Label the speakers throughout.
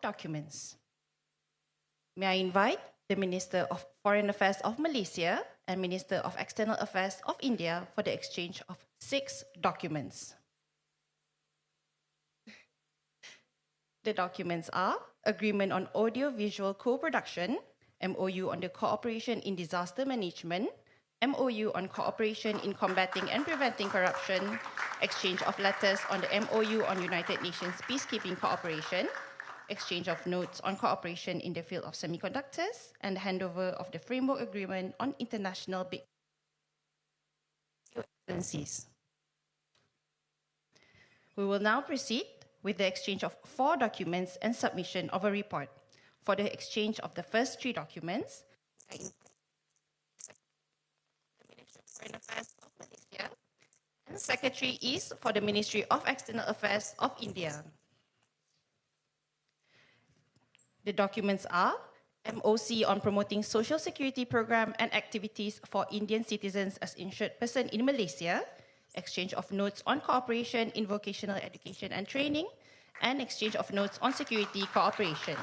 Speaker 1: documents. May I invite the Minister of Foreign Affairs of Malaysia and Minister of External Affairs of India for the exchange of 6 documents. The documents are Agreement on Audio-Visual Co-Production, MOU on the Cooperation in Disaster Management, MOU on Cooperation in Combating and Preventing Corruption, exchange of letters on the MOU on United Nations Peacekeeping Cooperation, exchange of notes on cooperation in the field of semiconductors, and handover of the Framework Agreement on International Big Excellencies. We will now proceed with the exchange of 4 documents and submission of a report. For the exchange of the first 3 documents, the Ministry of Foreign Affairs of Malaysia, and Secretary is for the Ministry of External Affairs of India. The documents are MOC on promoting social security program and activities for Indian citizens as insured person in Malaysia, exchange of notes on cooperation in vocational education and training, and exchange of notes on security cooperation.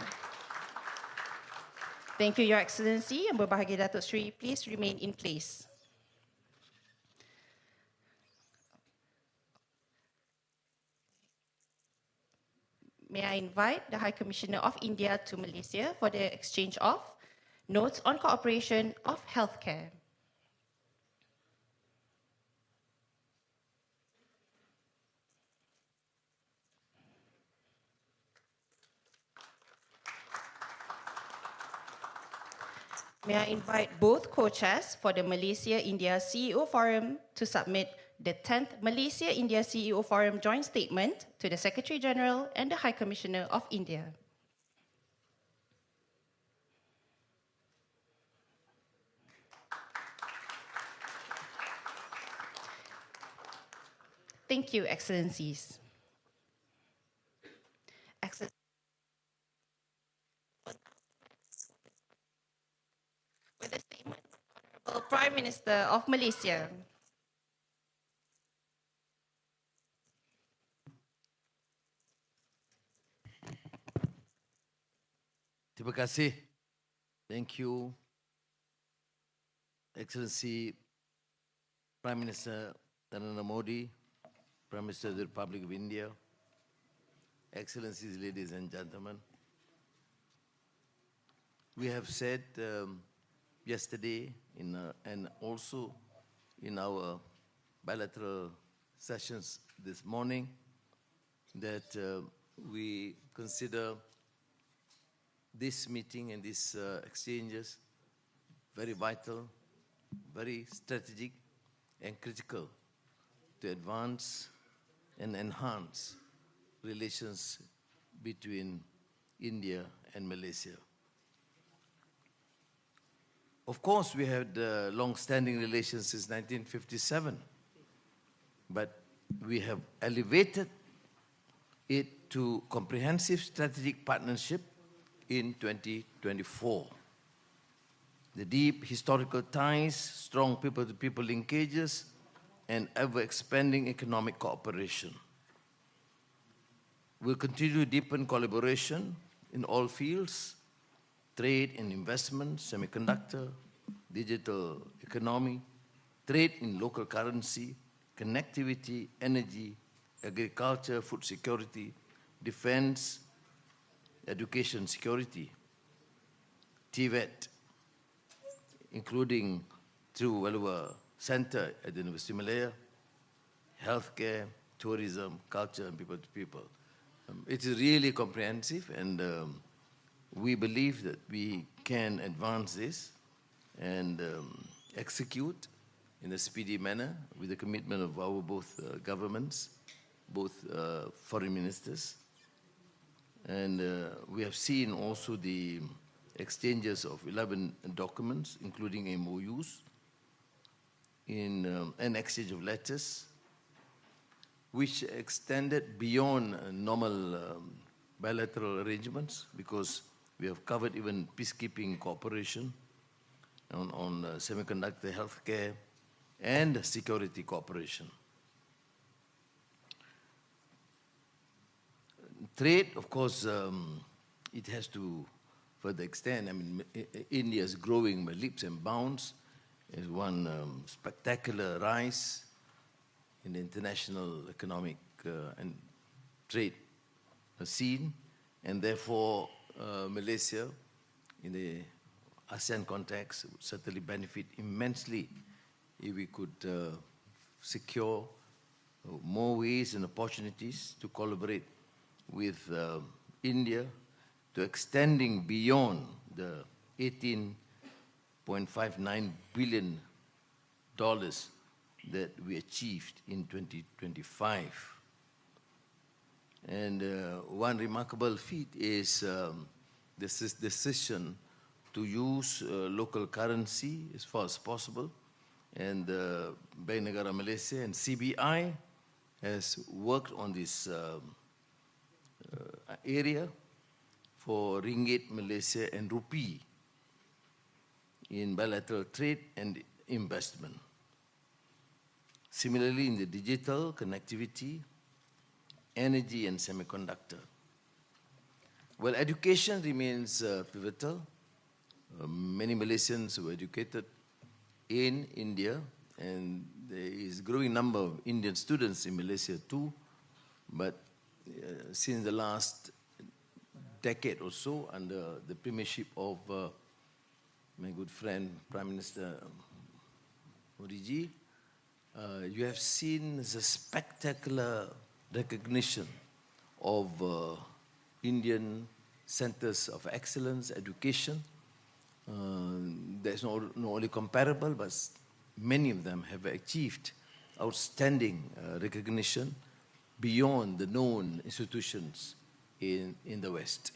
Speaker 1: Thank you, Your Excellency, and Berbahagia Datuk Seri, please remain in place. May I invite the High Commissioner of India to Malaysia for the exchange of notes on cooperation of healthcare. May I invite both co-chairs for the Malaysia-India CEO Forum to submit the 10th Malaysia-India CEO Forum joint statement to the Secretary General and the High Commissioner of India. Thank you, Excellencies. With the statement, Honorable Prime Minister of Malaysia.
Speaker 2: Terima kasih. Thank you, Excellency Prime Minister Narendra Modi, Prime Minister of the Republic of India, Excellencies, ladies and gentlemen. We have said yesterday and also in our bilateral sessions this morning that we consider this meeting and these exchanges very vital, very strategic and critical to advance and enhance relations between India and Malaysia. Of course, we had long-standing relations since 1957, but we have elevated it to comprehensive strategic partnership in 2024. The deep historical ties, strong people-to-people linkages, and ever-expanding economic cooperation. We'll continue to deepen collaboration in all fields: trade and investment, semiconductor, digital economy, trade in local currency, connectivity, energy, agriculture, food security, defense, education security, TVET, including through Walua Center at the University of Malaya, healthcare, tourism, culture, and people-to-people. It is really comprehensive, and we believe that we can advance this and execute in a speedy manner with the commitment of our both governments, both foreign ministers. And we have seen also the exchanges of 11 documents, including MOUs, in an exchange of letters, which extended beyond normal bilateral arrangements, because we have covered even peacekeeping cooperation on semiconductor, healthcare, and security cooperation. Trade, of course, it has to further extend. I mean, India is growing by leaps and bounds. It's one spectacular rise in the international economic and trade scene, and therefore Malaysia, in the ASEAN context, would certainly benefit immensely if we could secure more ways and opportunities to collaborate with India, to extending beyond the $18.59 billion that we achieved in 2025. And one remarkable feat is this decision to use local currency as far as possible. And Bank Negara Malaysia and CBI has worked on this area for ringgit Malaysia and rupee in bilateral trade and investment. Similarly, in the digital connectivity, energy and semiconductor. Well, education remains pivotal. Many Malaysians were educated in India, and there is a growing number of Indian students in Malaysia too. But since the last decade or so, under the premiership of my good friend, Prime Minister Modi ji, you have seen the spectacular recognition of Indian centers of excellence, education. That's not only comparable, but many of them have achieved outstanding recognition beyond the known institutions in the West.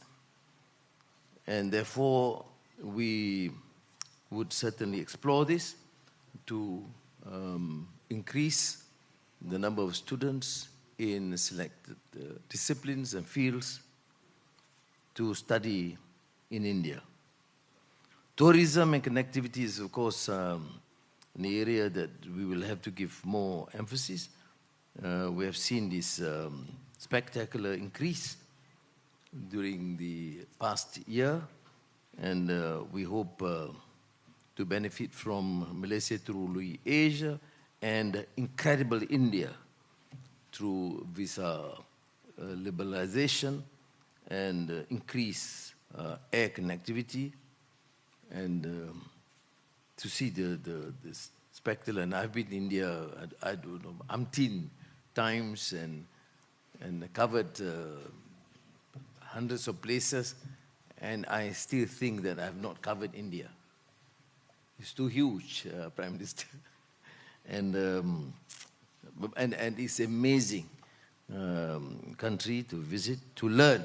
Speaker 2: And therefore, we would certainly explore this to increase the number of students in selected disciplines and fields to study in India. Tourism and connectivity is, of course, an area that we will have to give more emphasis. We have seen this spectacular increase during the past year, and we hope to benefit from Malaysia through Asia and incredible India through visa liberalization and increase air connectivity, and to see the spectacular. And I've been in India, I don't know, umpteen times, and covered hundreds of places, and I still think that I have not covered India. It's too huge, Prime Minister. And it's amazing country to visit, to learn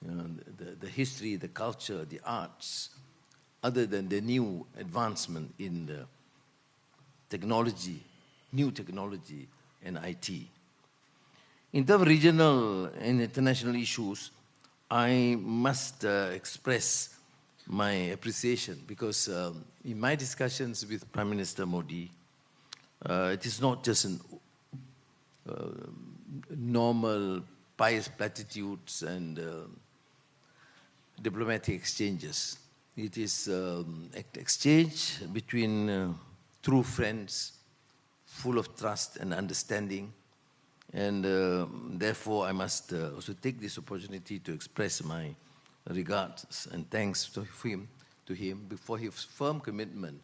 Speaker 2: the history, the culture, the arts, other than the new advancement in the technology, new technology and IT. In terms of regional and international issues, I must express my appreciation, because in my discussions with Prime Minister Modi, it is not just normal pious platitudes and diplomatic exchanges. It is exchange between true friends, full of trust and understanding. And therefore, I must also take this opportunity to express my regards and thanks to him for his firm commitment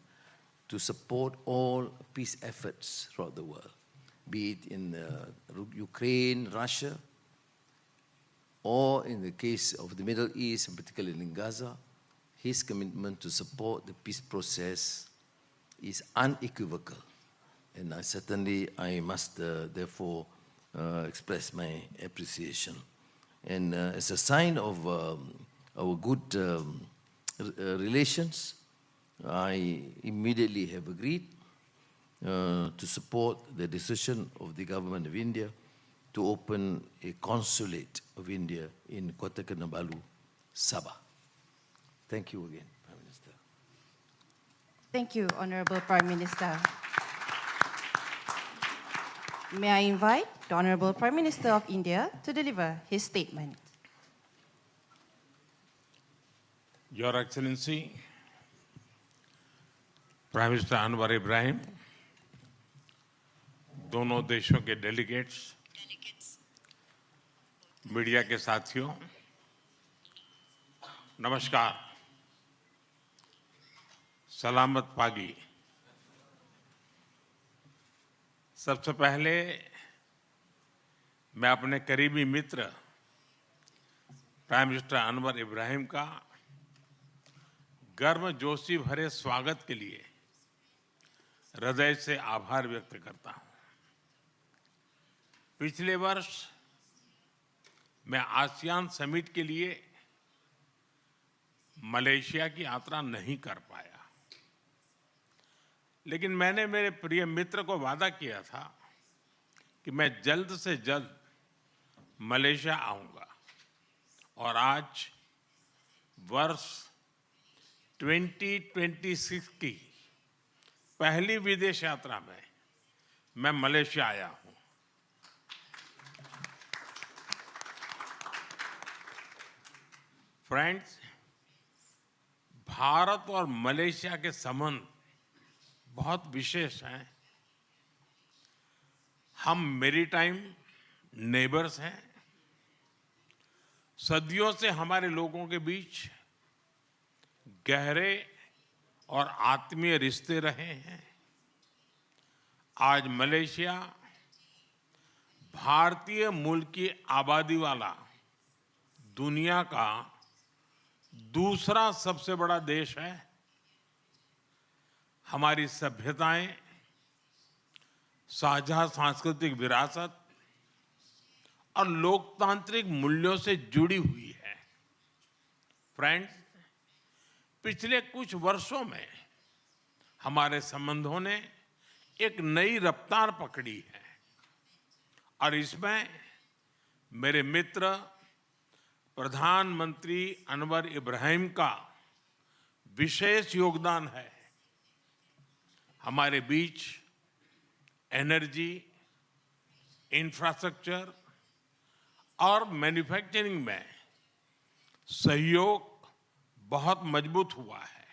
Speaker 2: to support all peace efforts throughout the world, be it in Ukraine, Russia, or in the case of the Middle East, and particularly in Gaza. His commitment to support the peace process is unequivocal. And I must therefore express my appreciation. And as a sign of our good relations, I immediately have agreed to support the decision of the government of India to open a consulate of India in Kota Kinabalu, Sabah. Thank you again, Prime Minister.
Speaker 1: Thank you, Honorable Prime Minister. May I invite the Honorable Prime Minister of India to deliver his statement.
Speaker 3: Your Excellency, prime minister Anwar Ibrahim, दोनों देशों के delegates, media के साथियों, नमस्कार। सलामत पागी। सबसे पहले मैं अपने करीबी मित्र प्राइम मिनिस्टर अनवर इब्राहिम का गर्मजोशी भरे स्वागत के लिए हृदय से आभार व्यक्त करता हूं। पिछले वर्ष मैं आसियान समिट के लिए मलेशिया की यात्रा नहीं कर पाया, लेकिन मैंने मेरे प्रिय मित्र को वादा किया था कि मैं जल्द से जल्द मलेशिया आऊंगा, और आज वर्ष 2026 की पहली विदेश यात्रा में मैं मलेशिया आया हूं। फ्रेंड्स, भारत और मलेशिया के संबंध बहुत विशेष हैं। हम मैरीटाइम नेबर्स हैं। सदियों से हमारे लोगों के बीच गहरे और आत्मीय रिश्ते रहे हैं। आज मलेशिया भारतीय मूल की आबादी वाला दुनिया का दूसरा सबसे बड़ा देश है। हमारी सभ्यताएं, साझा सांस्कृतिक विरासत और लोकतांत्रिक मूल्यों से जुड़ी हुई है। फ्रेंड्स, पिछले कुछ वर्षों में हमारे संबंधों ने एक नई रफ्तार पकड़ी है, और इसमें मेरे मित्र प्रधानमंत्री अनवर इब्राहिम का विशेष योगदान है। हमारे बीच एनर्जी, इंफ्रास्ट्रक्चर और मैन्युफैक्चरिंग में सहयोग बहुत मजबूत हुआ है।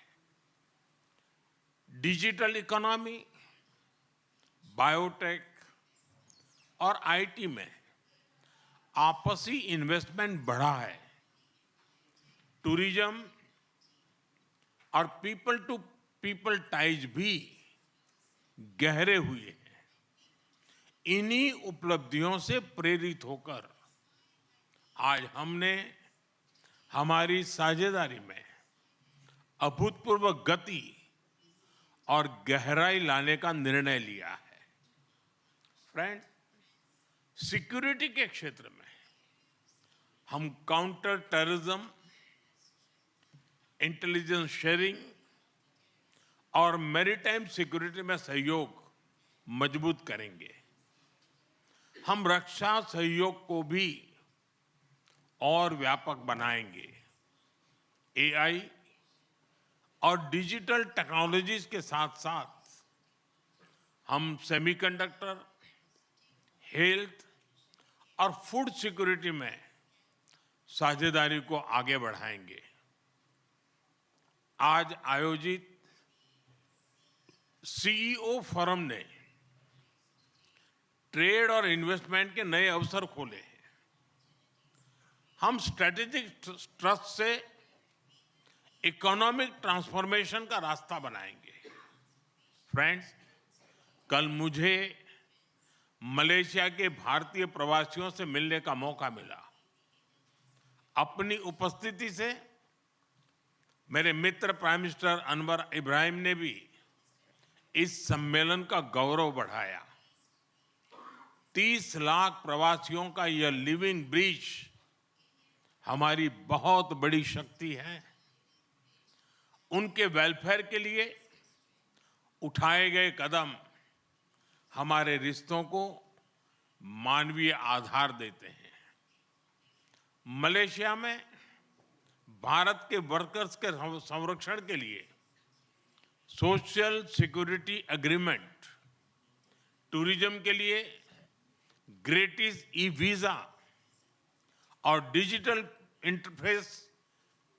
Speaker 3: डिजिटल इकोनॉमी, बायोटेक और आईटी में आपसी इन्वेस्टमेंट बढ़ा है। टूरिज्म और पीपल टू पीपल टाइज भी गहरे हुए हैं। इन्हीं उपलब्धियों से प्रेरित होकर आज हमने हमारी साझेदारी में अभूतपूर्व गति और गहराई लाने का निर्णय लिया है। फ्रेंड, सिक्योरिटी के क्षेत्र में हम काउंटर टेररिज्म, इंटेलिजेंस शेयरिंग और मैरीटाइम सिक्योरिटी में सहयोग मजबूत करेंगे। हम रक्षा सहयोग को भी और व्यापक बनाएंगे। एआई और डिजिटल टेक्नोलॉजीज के साथ साथ हम सेमीकंडक्टर, हेल्थ और फूड सिक्योरिटी में साझेदारी को आगे बढ़ाएंगे। आज आयोजित सीईओ फोरम ने ट्रेड और इन्वेस्टमेंट के नए अवसर खोले हैं। हम स्ट्रेटेजिक ट्रस्ट से इकोनॉमिक ट्रांसफॉर्मेशन का रास्ता बनाएंगे। फ्रेंड्स, कल मुझे मलेशिया के भारतीय प्रवासियों से मिलने का मौका मिला। अपनी उपस्थिति से मेरे मित्र प्राइम मिनिस्टर अनवर इब्राहिम ने भी इस सम्मेलन का गौरव बढ़ाया। 30 लाख प्रवासियों का यह लिविंग ब्रिज हमारी बहुत बड़ी शक्ति है। उनके वेलफेयर के लिए उठाए गए कदम हमारे रिश्तों को मानवीय आधार देते हैं। मलेशिया में भारत के वर्कर्स के संरक्षण के लिए सोशल सिक्योरिटी एग्रीमेंट, टूरिज्म के लिए ग्रेटिस ई वीजा और डिजिटल इंटरफेस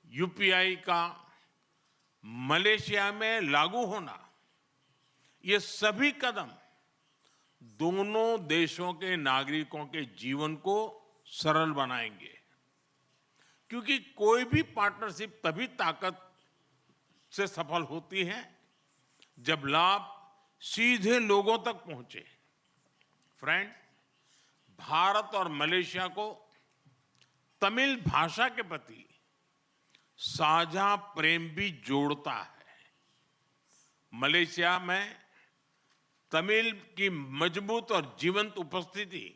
Speaker 3: यूपीआई का मलेशिया में लागू होना, ये सभी कदम दोनों देशों के नागरिकों के जीवन को सरल बनाएंगे। क्योंकि कोई भी पार्टनरशिप तभी ताकत से सफल होती है जब लाभ सीधे लोगों तक पहुंचे। फ्रेंड्स, भारत और मलेशिया को तमिल भाषा के प्रति साझा प्रेम भी जोड़ता है। मलेशिया में तमिल की मजबूत और जीवंत उपस्थिति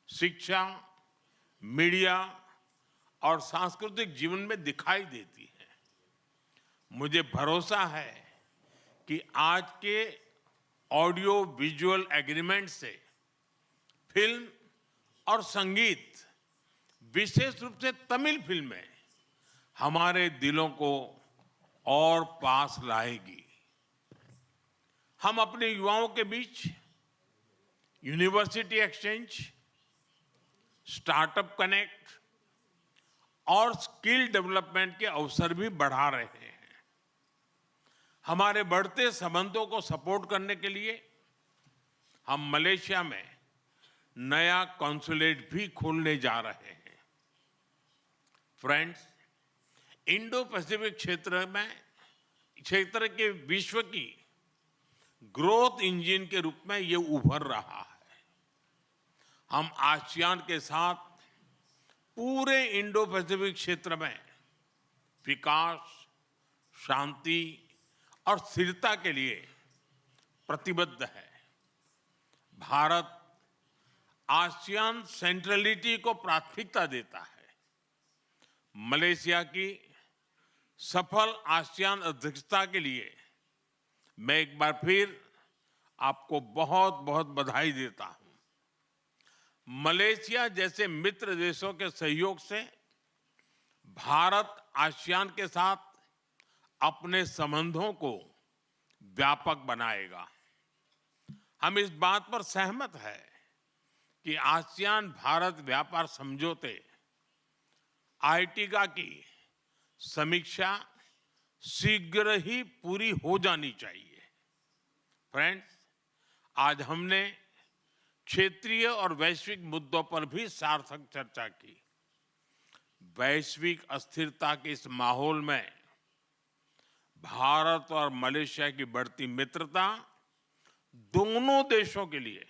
Speaker 3: शिक्षा, मीडिया और सांस्कृतिक जीवन में दिखाई देती है। मुझे भरोसा है कि आज के ऑडियो विजुअल एग्रीमेंट से फिल्म और संगीत, विशेष रूप से तमिल फिल्में, हमारे दिलों को और पास लाएगी। हम अपने युवाओं के बीच यूनिवर्सिटी एक्सचेंज, स्टार्टअप कनेक्ट और स्किल डेवलपमेंट के अवसर भी बढ़ा रहे हैं। हमारे बढ़ते संबंधों को सपोर्ट करने के लिए हम मलेशिया में नया कॉन्सुलेट भी खोलने जा रहे हैं। फ्रेंड्स, इंडो पैसिफिक क्षेत्र के विश्व की ग्रोथ इंजन के रूप में ये उभर रहा है। हम आसियान के साथ पूरे इंडो पैसिफिक क्षेत्र में विकास, शांति और स्थिरता के लिए प्रतिबद्ध है। भारत आसियान सेंट्रलिटी को प्राथमिकता देता है। मलेशिया की सफल आसियान अध्यक्षता के लिए मैं एक बार फिर आपको बहुत बहुत बधाई देता हूं। मलेशिया जैसे मित्र देशों के सहयोग से भारत आसियान के साथ अपने संबंधों को व्यापक बनाएगा। हम इस बात पर सहमत हैं कि आसियान भारत व्यापार समझौते आईटीका की समीक्षा शीघ्र ही पूरी हो जानी चाहिए। फ्रेंड्स, आज हमने क्षेत्रीय और वैश्विक मुद्दों पर भी सार्थक चर्चा की। वैश्विक अस्थिरता के इस माहौल में भारत और मलेशिया की बढ़ती मित्रता दोनों देशों के लिए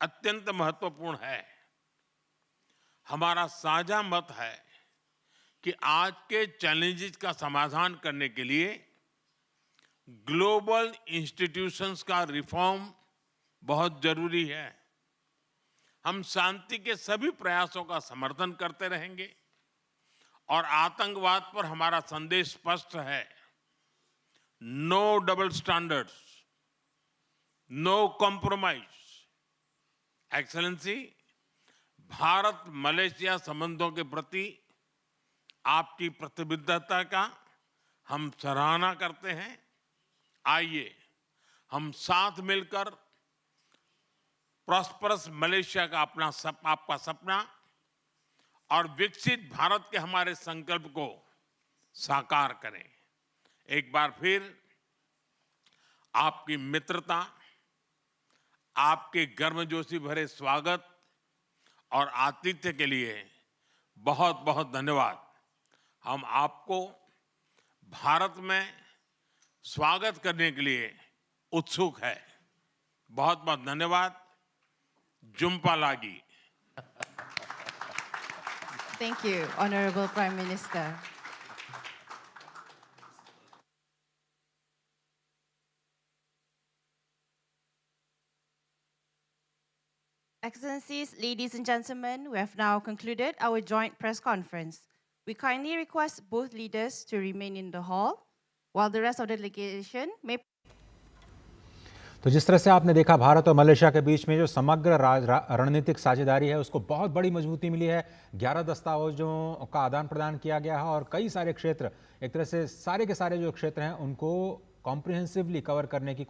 Speaker 3: अत्यंत महत्वपूर्ण है। हमारा साझा मत है कि आज के चैलेंजेस का समाधान करने के लिए ग्लोबल इंस्टीट्यूशंस का रिफॉर्म बहुत जरूरी है। हम शांति के सभी प्रयासों का समर्थन करते रहेंगे और आतंकवाद पर हमारा संदेश स्पष्ट है। No double standards, no compromise. Excellency, Bharat Malaysia संबंधों के प्रति आपकी प्रतिबद्धता का हम सराहना करते हैं। आइए हम साथ मिलकर प्रॉस्परस मलेशिया का आपका सपना और विकसित भारत के हमारे संकल्प को साकार करें। एक बार फिर आपकी मित्रता, आपके गर्मजोशी भरे स्वागत और आतिथ्य के लिए बहुत बहुत धन्यवाद। हम आपको भारत में स्वागत करने के लिए उत्सुक है। बहुत बहुत धन्यवाद। जुम्पा लागी।
Speaker 1: Thank you, Honorable Prime Minister. Excellencies, ladies and gentlemen, we have now concluded our joint press conference. We kindly request both leaders to remain in the hall while the rest of the delegation may.
Speaker 4: तो जिस तरह से आपने देखा, भारत और Malaysia के बीच में जो समग्र रणनीतिक साझेदारी है उसको बहुत बड़ी मजबूती मिली है। 11 दस्तावेजों का आदान प्रदान किया गया है और कई सारे क्षेत्र, एक तरह से सारे के सारे जो क्षेत्र हैं उनको कॉम्प्रिहेंसिवली कवर करने की